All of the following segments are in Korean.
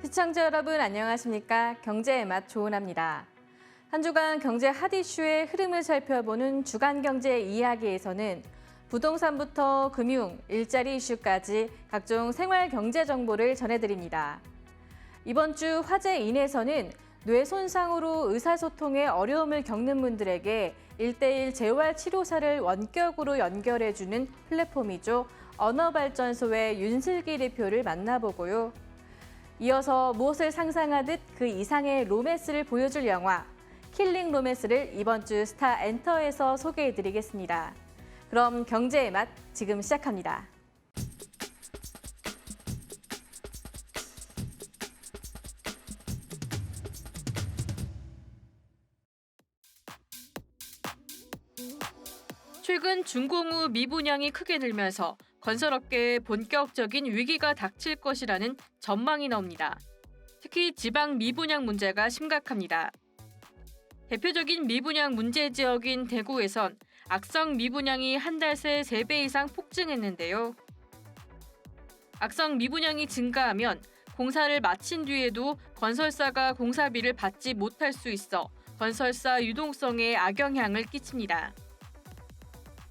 시청자 여러분 안녕하십니까? 경제의 맛 조은아입니다. 한 주간 경제 핫 이슈의 흐름을 살펴보는 주간경제 이야기에서는 부동산부터 금융, 일자리 이슈까지 각종 생활 경제 정보를 전해드립니다. 이번 주 화제인에서는 뇌 손상으로 의사소통에 어려움을 겪는 분들에게 1:1 재활치료사를 원격으로 연결해주는 플랫폼이죠. 언어발전소의 윤슬기 대표를 만나보고요. 이어서 무엇을 상상하듯 그 이상의 로맨스를 보여줄 영화 킬링 로맨스를 이번 주 스타 엔터에서 소개해드리겠습니다. 그럼 경제의 맛 지금 시작합니다. 최근 준공후 미분양이 크게 늘면서 건설업계에 본격적인 위기가 닥칠 것이라는 전망이 나옵니다. 특히 지방 미분양 문제가 심각합니다. 대표적인 미분양 문제 지역인 대구에선 악성 미분양이 한 달 새 3배 이상 폭증했는데요. 악성 미분양이 증가하면 공사를 마친 뒤에도 건설사가 공사비를 받지 못할 수 있어 건설사 유동성에 악영향을 끼칩니다.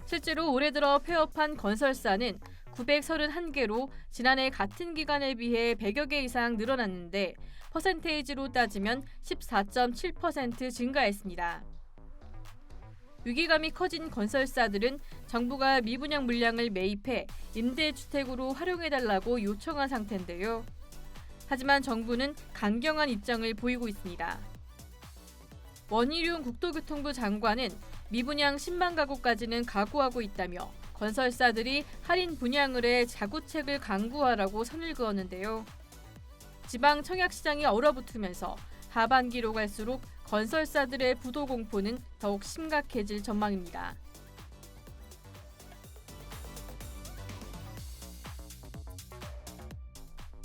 실제로 올해 들어 폐업한 건설사는 931개로 지난해 같은 기간에 비해 100여 개 이상 늘어났는데 퍼센테이지로 따지면 14.7% 증가했습니다. 위기감이 커진 건설사들은 정부가 미분양 물량을 매입해 임대주택으로 활용해달라고 요청한 상태인데요. 하지만 정부는 강경한 입장을 보이고 있습니다. 원희룡 국토교통부 장관은 미분양 10만 가구까지는 각오하고 있다며 건설사들이 할인 분양을 해 자구책을 강구하라고 선을 그었는데요. 지방 청약시장이 얼어붙으면서 하반기로 갈수록 건설사들의 부도 공포는 더욱 심각해질 전망입니다.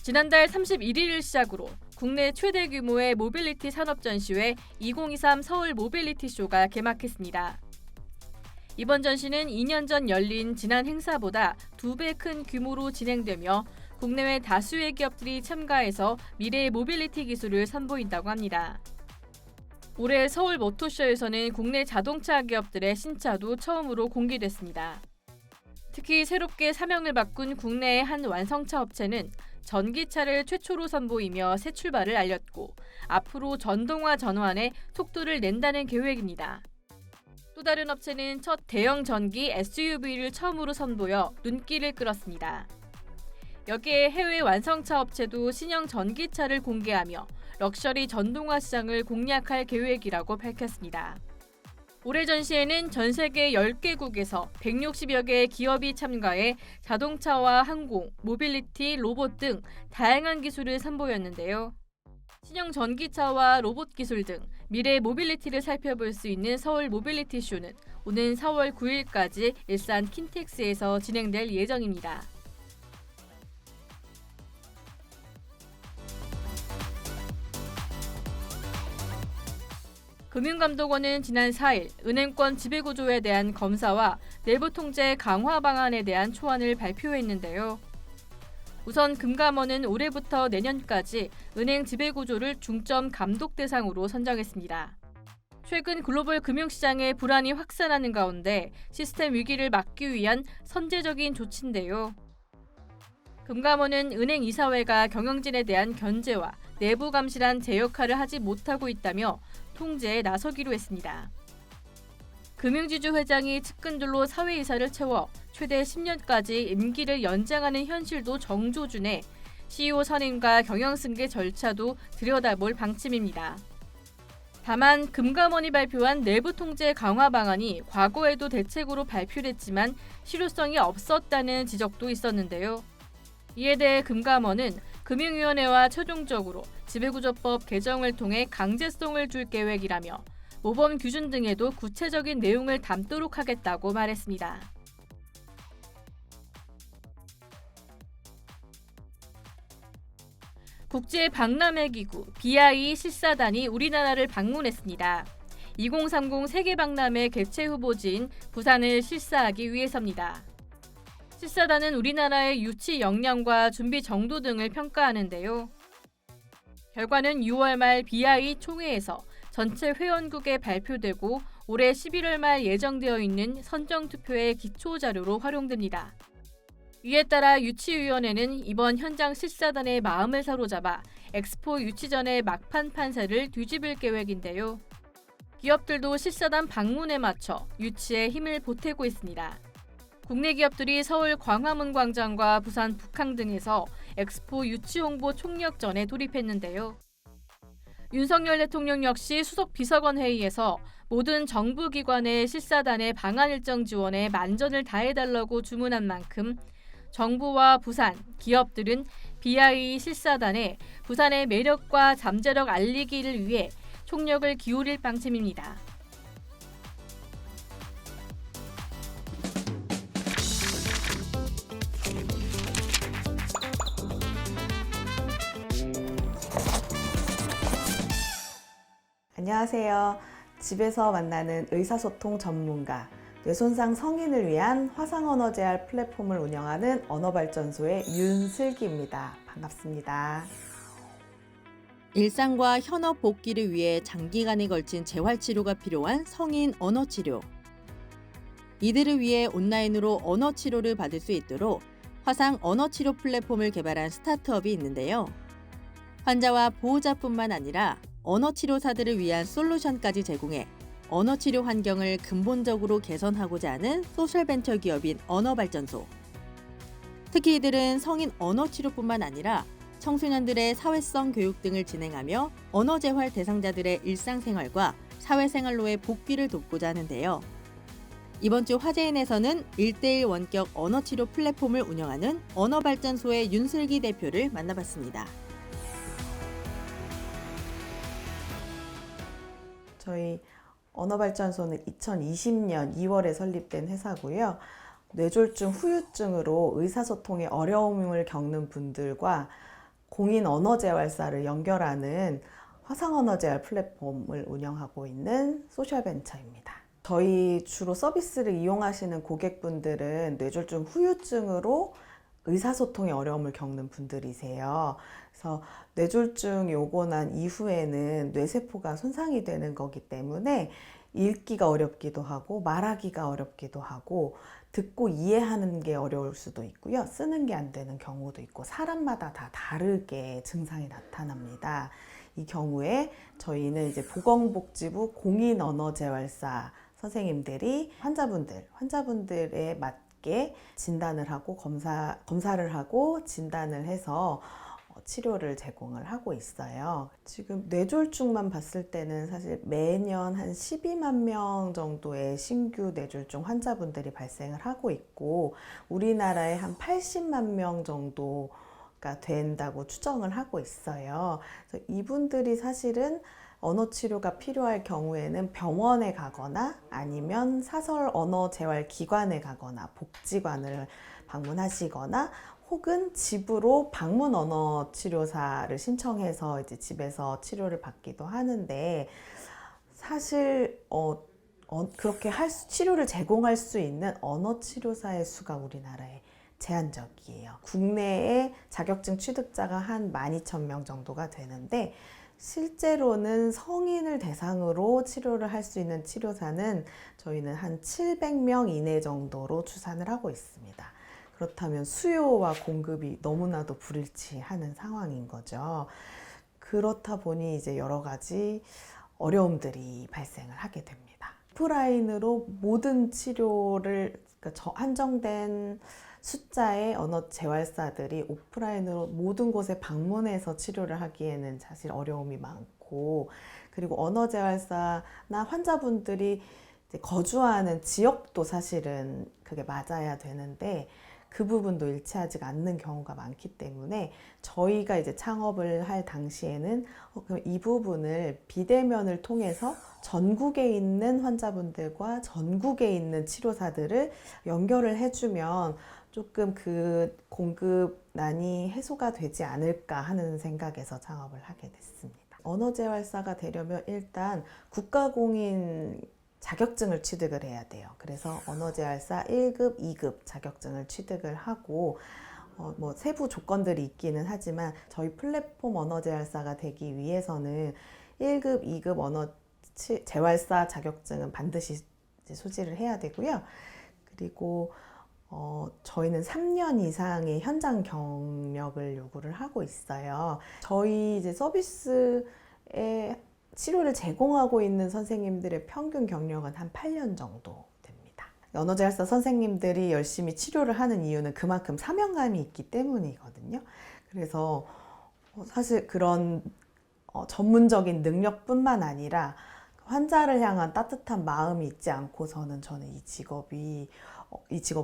지난달 31일을 시작으로 국내 최대 규모의 모빌리티 산업 전시회 2023 서울 모빌리티 쇼가 개막했습니다. 이번 전시는 2년 전 열린 지난 행사보다 2배 큰 규모로 진행되며 국내외 다수의 기업들이 참가해서 미래의 모빌리티 기술을 선보인다고 합니다. 올해 서울 모터쇼에서는 국내 자동차 기업들의 신차도 처음으로 공개됐습니다. 특히 새롭게 사명을 바꾼 국내의 한 완성차 업체는 전기차를 최초로 선보이며 새 출발을 알렸고 앞으로 전동화 전환에 속도를 낸다는 계획입니다. 또 다른 업체는 첫 대형 전기 SUV를 처음으로 선보여 눈길을 끌었습니다. 여기에 해외 완성차 업체도 신형 전기차를 공개하며 럭셔리 전동화 시장을 공략할 계획이라고 밝혔습니다. 올해 전시회는 전 세계 10개국에서 160여 개의 기업이 참가해 자동차와 항공, 모빌리티, 로봇 등 다양한 기술을 선보였는데요. 신형 전기차와 로봇 기술 등 미래 모빌리티를 살펴볼 수 있는 서울 모빌리티 쇼는 오는 4월 9일까지 일산 킨텍스에서 진행될 예정입니다. 금융감독원은 지난 4일 은행권 지배구조에 대한 검사와 내부 통제 강화 방안에 대한 초안을 발표했는데요. 우선 금감원은 올해부터 내년까지 은행 지배구조를 중점 감독 대상으로 선정했습니다. 최근 글로벌 금융시장의 불안이 확산하는 가운데 시스템 위기를 막기 위한 선제적인 조치인데요. 금감원은 은행 이사회가 경영진에 대한 견제와 내부 감시란 제 역할을 하지 못하고 있다며 통제에 나서기로 했습니다. 금융지주 회장이 측근들로 사회이사를 채워 최대 10년까지 임기를 연장하는 현실도 정조준해 CEO 선임과 경영승계 절차도 들여다볼 방침입니다. 다만 금감원이 발표한 내부 통제 강화 방안이 과거에도 대책으로 발표됐지만 실효성이 없었다는 지적도 있었는데요. 이에 대해 금감원은 금융위원회와 최종적으로 지배구조법 개정을 통해 강제성을 줄 계획이라며 모범 규준 등에도 구체적인 내용을 담도록 하겠다고 말했습니다. 국제박람회기구 BI 실사단이 우리나라를 방문했습니다. 2030 세계박람회 개최 후보지인 부산을 실사하기 위해서입니다. 실사단은 우리나라의 유치 역량과 준비 정도 등을 평가하는데요. 결과는 6월 말 BI 총회에서 전체 회원국에 발표되고 올해 11월 말 예정되어 있는 선정투표의 기초자료로 활용됩니다. 이에 따라 유치위원회는 이번 현장 실사단의 마음을 사로잡아 엑스포 유치 전의 막판 판세를 뒤집을 계획인데요. 기업들도 실사단 방문에 맞춰 유치에 힘을 보태고 있습니다. 국내 기업들이 서울 광화문 광장과 부산 북항 등에서 엑스포 유치 홍보 총력전에 돌입했는데요. 윤석열 대통령 역시 수석 비서관 회의에서 모든 정부 기관의 실사단의 방한 일정 지원에 만전을 다해달라고 주문한 만큼 정부와 부산, 기업들은 BI 실사단에 부산의 매력과 잠재력 알리기를 위해 총력을 기울일 방침입니다. 안녕하세요. 집에서 만나는 의사소통 전문가, 뇌손상 성인을 위한 화상언어 재활 플랫폼을 운영하는 언어발전소의 윤슬기입니다. 반갑습니다. 일상과 현업 복귀를 위해 장기간에 걸친 재활치료가 필요한 성인 언어치료. 이들을 위해 온라인으로 언어치료를 받을 수 있도록 화상 언어치료 플랫폼을 개발한 스타트업이 있는데요. 환자와 보호자뿐만 아니라 언어치료사들을 위한 솔루션까지 제공해 언어치료 환경을 근본적으로 개선하고자 하는 소셜벤처 기업인 언어발전소. 특히 이들은 성인 언어치료뿐만 아니라 청소년들의 사회성 교육 등을 진행하며 언어재활 대상자들의 일상생활과 사회생활로의 복귀를 돕고자 하는데요. 이번 주 화제인에서는 1:1 원격 언어치료 플랫폼을 운영하는 언어발전소의 윤슬기 대표를 만나봤습니다. 저희 언어발전소는 2020년 2월에 설립된 회사고요. 뇌졸중, 후유증으로 의사소통에 어려움을 겪는 분들과 공인 언어재활사를 연결하는 화상언어재활 플랫폼을 운영하고 있는 소셜벤처입니다. 저희 주로 서비스를 이용하시는 고객분들은 뇌졸중, 후유증으로 의사소통에 어려움을 겪는 분들이세요. 그래서 뇌졸중이 오고 난 이후에는 뇌세포가 손상이 되는 거기 때문에 읽기가 어렵기도 하고 말하기가 어렵기도 하고 듣고 이해하는 게 어려울 수도 있고요. 쓰는 게 안 되는 경우도 있고 사람마다 다 다르게 증상이 나타납니다. 이 경우에 저희는 이제 보건복지부 공인언어재활사 선생님들이 환자분들에 맞게 진단을 하고 검사를 하고 진단을 해서 치료를 제공을 하고 있어요. 지금 뇌졸중만 봤을 때는 사실 매년 한 12만 명 정도의 신규 뇌졸중 환자분들이 발생을 하고 있고 우리나라에 한 80만 명 정도가 된다고 추정을 하고 있어요. 그래서 이분들이 사실은 언어치료가 필요할 경우에는 병원에 가거나 아니면 사설 언어재활기관에 가거나 복지관을 방문하시거나 혹은 집으로 방문 언어치료사를 신청해서 이제 집에서 치료를 받기도 하는데 사실 그렇게 치료를 제공할 수 있는 언어치료사의 수가 우리나라에 제한적이에요. 국내에 자격증 취득자가 한 12,000명 정도가 되는데 실제로는 성인을 대상으로 치료를 할 수 있는 치료사는 저희는 한 700명 이내 정도로 추산을 하고 있습니다. 그렇다면 수요와 공급이 너무나도 불일치하는 상황인 거죠. 그렇다 보니 이제 여러 가지 어려움들이 발생을 하게 됩니다. 오프라인으로 모든 치료를 한정된 숫자의 언어재활사들이 오프라인으로 모든 곳에 방문해서 치료를 하기에는 사실 어려움이 많고 그리고 언어재활사나 환자분들이 이제 거주하는 지역도 사실은 그게 맞아야 되는데 그 부분도 일치하지 않는 경우가 많기 때문에 저희가 이제 창업을 할 당시에는 그럼 이 부분을 비대면을 통해서 전국에 있는 환자분들과 전국에 있는 치료사들을 연결을 해주면 조금 그 공급난이 해소가 되지 않을까 하는 생각에서 창업을 하게 됐습니다. 언어재활사가 되려면 일단 국가공인 자격증을 취득을 해야 돼요. 그래서 언어재활사 1급, 2급 자격증을 취득을 하고 뭐 세부 조건들이 있기는 하지만 저희 플랫폼 언어재활사가 되기 위해서는 1급, 2급 언어 재활사 자격증은 반드시 이제 소지를 해야 되고요. 그리고 저희는 3년 이상의 현장 경력을 요구를 하고 있어요. 저희 이제 서비스에 치료를 제공하고 있는 선생님들의 평균 경력은 한 8년 정도 됩니다. 언어재활사 선생님들이 열심히 치료를 하는 이유는 그만큼 사명감이 있기 때문이거든요. 그래서 사실 그런 전문적인 능력뿐만 아니라 환자를 향한 따뜻한 마음이 있지 않고서는 저는 이 직업을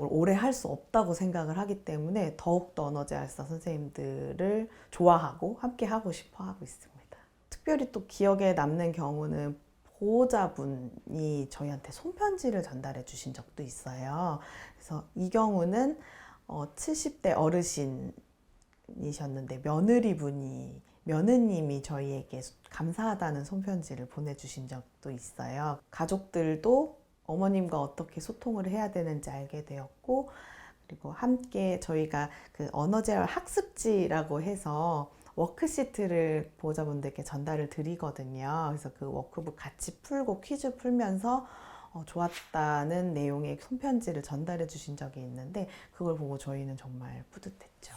오래 할 수 없다고 생각을 하기 때문에 더욱더 언어재활사 선생님들을 좋아하고 함께 하고 싶어 하고 있습니다. 특별히 또 기억에 남는 경우는 보호자분이 저희한테 손편지를 전달해 주신 적도 있어요. 그래서 이 경우는 70대 어르신이셨는데 며느님이 저희에게 감사하다는 손편지를 보내주신 적도 있어요. 가족들도 어머님과 어떻게 소통을 해야 되는지 알게 되었고, 그리고 함께 저희가 그 언어재활 학습지라고 해서 워크시트를 보호자분들께 전달을 드리거든요. 그래서 그 워크북 같이 풀고 퀴즈 풀면서 좋았다는 내용의 손편지를 전달해 주신 적이 있는데 그걸 보고 저희는 정말 뿌듯했죠.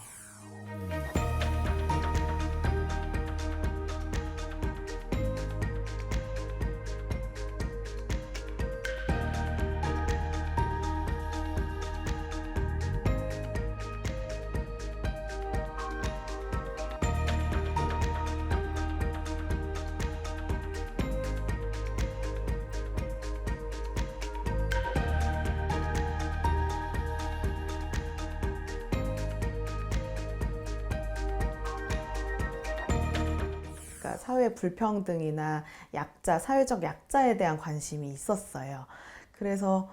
사회 불평등이나 약자, 사회적 약자에 대한 관심이 있었어요. 그래서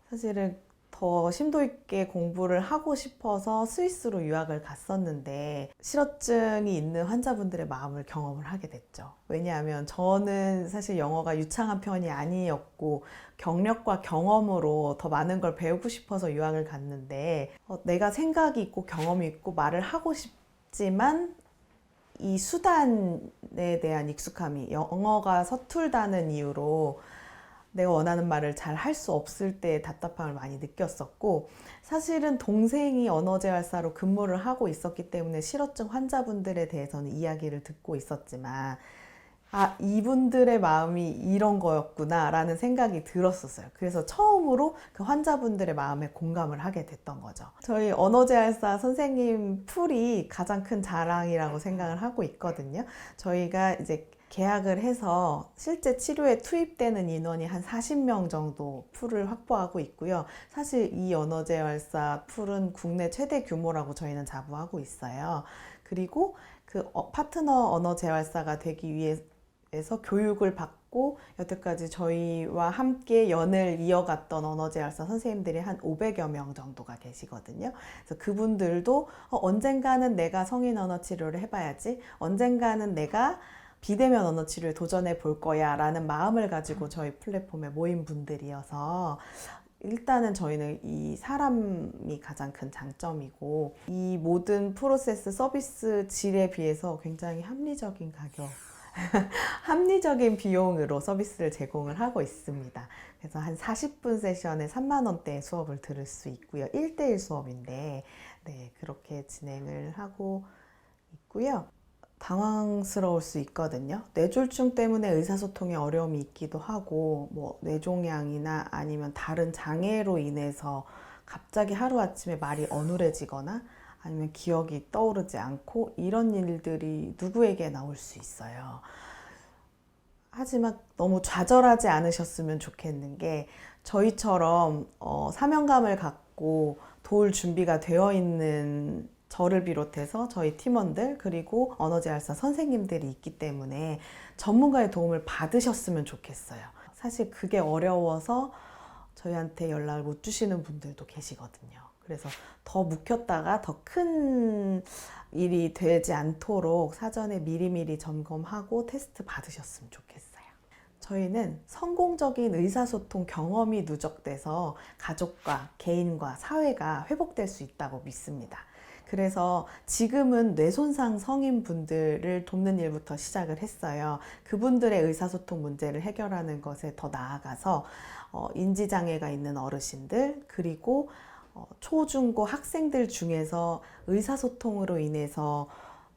사실은 더 심도 있게 공부를 하고 싶어서 스위스로 유학을 갔었는데 실어증이 있는 환자분들의 마음을 경험을 하게 됐죠. 왜냐하면 저는 사실 영어가 유창한 편이 아니었고 경력과 경험으로 더 많은 걸 배우고 싶어서 유학을 갔는데 내가 생각이 있고 경험이 있고 말을 하고 싶지만 이 수단에 대한 익숙함이 영어가 서툴다는 이유로 내가 원하는 말을 잘 할 수 없을 때 답답함을 많이 느꼈었고, 사실은 동생이 언어재활사로 근무를 하고 있었기 때문에 실어증 환자분들에 대해서는 이야기를 듣고 있었지만 이분들의 마음이 이런 거였구나 라는 생각이 들었었어요. 그래서 처음으로 그 환자분들의 마음에 공감을 하게 됐던 거죠. 저희 언어재활사 선생님 풀이 가장 큰 자랑이라고 생각을 하고 있거든요. 저희가 이제 계약을 해서 실제 치료에 투입되는 인원이 한 40명 정도 풀을 확보하고 있고요. 사실 이 언어재활사 풀은 국내 최대 규모라고 저희는 자부하고 있어요. 그리고 그 파트너 언어재활사가 되기 위해서 교육을 받고 여태까지 저희와 함께 연을 이어갔던 언어재활사 선생님들이 한 500여 명 정도가 계시거든요. 그래서 그분들도 언젠가는 내가 성인 언어 치료를 해봐야지, 언젠가는 내가 비대면 언어 치료에 도전해 볼 거야 라는 마음을 가지고 저희 플랫폼에 모인 분들이어서 일단은 저희는 이 사람이 가장 큰 장점이고 이 모든 프로세스 서비스 질에 비해서 굉장히 합리적인 가격 합리적인 비용으로 서비스를 제공을 하고 있습니다. 그래서 한 40분 세션에 3만 원대의 수업을 들을 수 있고요. 1대1 수업인데 그렇게 진행을 하고 있고요. 당황스러울 수 있거든요. 뇌졸중 때문에 의사소통에 어려움이 있기도 하고 뭐 뇌종양이나 아니면 다른 장애로 인해서 갑자기 하루아침에 말이 어눌해지거나 아니면 기억이 떠오르지 않고 이런 일들이 누구에게나 올 수 있어요. 하지만 너무 좌절하지 않으셨으면 좋겠는 게 저희처럼 사명감을 갖고 도울 준비가 되어 있는 저를 비롯해서 저희 팀원들 그리고 언어재활사 선생님들이 있기 때문에 전문가의 도움을 받으셨으면 좋겠어요. 사실 그게 어려워서 저희한테 연락을 못 주시는 분들도 계시거든요. 그래서 더 묵혔다가 더 큰 일이 되지 않도록 사전에 미리미리 점검하고 테스트 받으셨으면 좋겠어요. 저희는 성공적인 의사소통 경험이 누적돼서 가족과 개인과 사회가 회복될 수 있다고 믿습니다. 그래서 지금은 뇌손상 성인분들을 돕는 일부터 시작을 했어요. 그분들의 의사소통 문제를 해결하는 것에 더 나아가서 인지장애가 있는 어르신들, 그리고 초중고 학생들 중에서 의사소통으로 인해서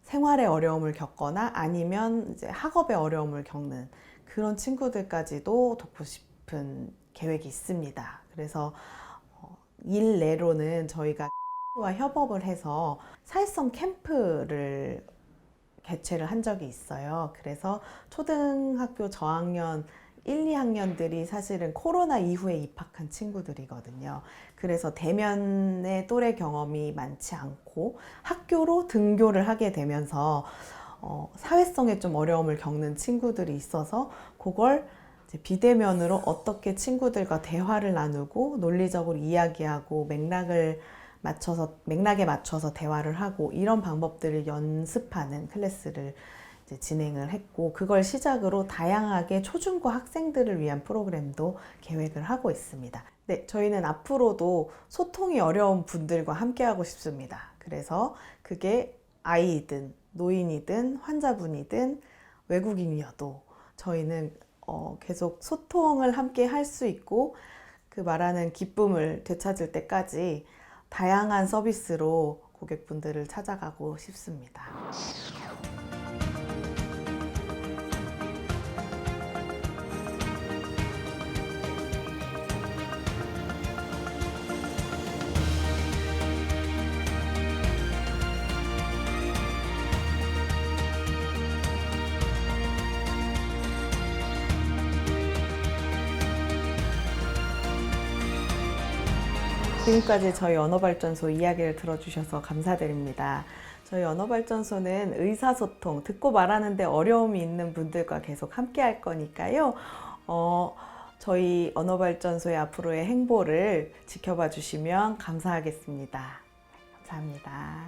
생활에 어려움을 겪거나 아니면 이제 학업에 어려움을 겪는 그런 친구들까지도 돕고 싶은 계획이 있습니다. 그래서 일내로는 저희가 와 협업을 해서 사회성 캠프를 개최를 한 적이 있어요. 그래서 초등학교 저학년 1, 2학년들이 사실은 코로나 이후에 입학한 친구들이거든요. 그래서 대면의 또래 경험이 많지 않고 학교로 등교를 하게 되면서 사회성에 좀 어려움을 겪는 친구들이 있어서 그걸 이제 비대면으로 어떻게 친구들과 대화를 나누고 논리적으로 이야기하고 맥락에 맞춰서 대화를 하고 이런 방법들을 연습하는 클래스를 이제 진행을 했고, 그걸 시작으로 다양하게 초중고 학생들을 위한 프로그램도 계획을 하고 있습니다. 네, 저희는 앞으로도 소통이 어려운 분들과 함께하고 싶습니다. 그래서 그게 아이이든 노인이든 환자분이든 외국인이어도 저희는 계속 소통을 함께 할 수 있고 그 말하는 기쁨을 되찾을 때까지 다양한 서비스로 고객분들을 찾아가고 싶습니다. 지금까지 저희 언어발전소 이야기를 들어주셔서 감사드립니다. 저희 언어발전소는 의사소통, 듣고 말하는데 어려움이 있는 분들과 계속 함께 할 거니까요. 저희 언어발전소의 앞으로의 행보를 지켜봐 주시면 감사하겠습니다. 감사합니다.